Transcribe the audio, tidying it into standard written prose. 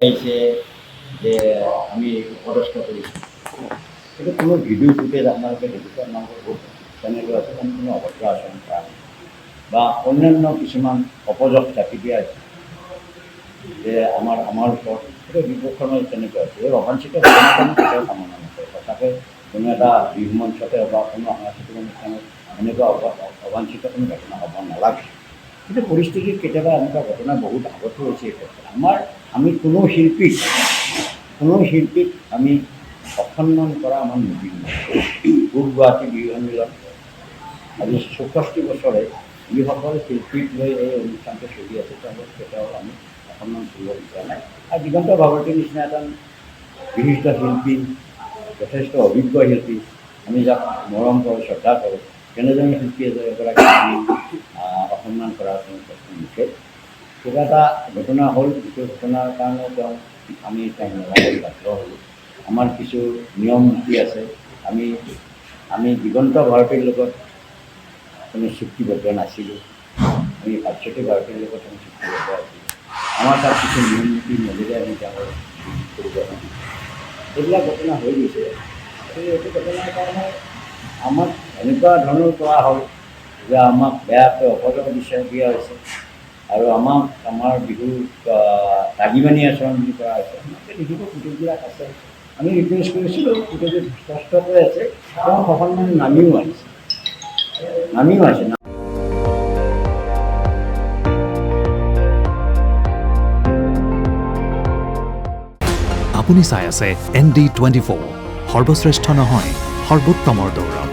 চাইছে যে আমি অপদস্থ কৰিছোঁ, কিন্তু কোনো ভিডিঅ' ফুটেজ আপোনালোকে দেখিছে, আপোনালোকৰ বহুত চেনেলো আছে, আমি কোনো অভদ্ৰ আচৰণ কৰা নাই বা অন্যান্য কিছুমান অপযশ জাপি দিয়া হৈছে যে আমাৰ ওপৰত সেইটো বিপক্ষণৰ তেনেকুৱা হৈছে। এই অবাঞ্ছিত ঘটনাটো আমি কেতিয়াও কামনা নকৰোঁ। সঁচাকৈ কোনো এটা বিহু মঞ্চতে বা কোনো সাংস্কৃতিক অনুষ্ঠানত এনেকুৱা অবাঞ্ছিত কোনো ঘটনা হ'ব নালাগে। কিন্তু পৰিস্থিতিত কেতিয়াবা এনেকুৱা ঘটনা বহুত আগতো হৈছে। এই ক্ষেত্ৰত আমি কোনো শিল্পীক আমি অসন্মান কৰা আমাৰ নীতি নাই। পূব গুৱাহাটী বিহু সন্মিলন আজি 64 বছৰে যিসকল শিল্পীক লৈ এই অনুষ্ঠানটো চলি আছে, তেওঁলোক কেতিয়াও আমি অসন্মান কৰিব বিচৰা নাই। আৰু দিগন্ত ভাগৱতীৰ নিচিনা এজন বিশিষ্ট শিল্পী, যথেষ্ট অভিজ্ঞ শিল্পী, আমি যাক মৰম কৰোঁ, শ্ৰদ্ধা কৰোঁ, তেনেজন শিল্পী এগৰাকী আমি অসন্মান কৰাৰ কোনো প্ৰশ্ন নুঠে। কিবা এটা ঘটনা হ'ল, যিটো ঘটনাৰ কাৰণে আমি তেওঁক নেৰাবলৈ বাধ্য হ'লোঁ। আমাৰ কিছু নিয়ম নীতি আছে। আমি দিগন্ত ভাৰতীৰ লগত কোনো চুক্তিবদ্ধ নাছিলোঁ। আমি ভাস্বতী ভাৰতীৰ লগত আমি চুক্তিবদ্ধ আছিলোঁ। আমাৰ তাত কিছু নিয়ম নীতি মাজেৰে আমি তেওঁক কৰিব নোৱাৰোঁ। এইবিলাক ঘটনা হৈ গৈছে। এইটো ঘটনাৰ কাৰণে আমাক এনেকুৱা ধৰণৰ কৰা হ'ল যে আমাক বেয়াকৈ অপদস্থ দিয়া হৈছে আৰু আমাৰ বিহুক তাগিমানি আচৰণ বুলি কৰা হৈছে। আপোনালোকে দেখিব ফুটেজবিলাক আছে। আমি ৰিকুৱেষ্ট কৰিছিলোঁ, ফুটেজত স্পষ্টকৈ আছে, তেওঁ সসন্মান নামিও আহিছে। আপুনি চাই আছে ND24, সৰ্বশ্ৰেষ্ঠ নহয়, সৰ্বোত্তমৰ দৌৰত।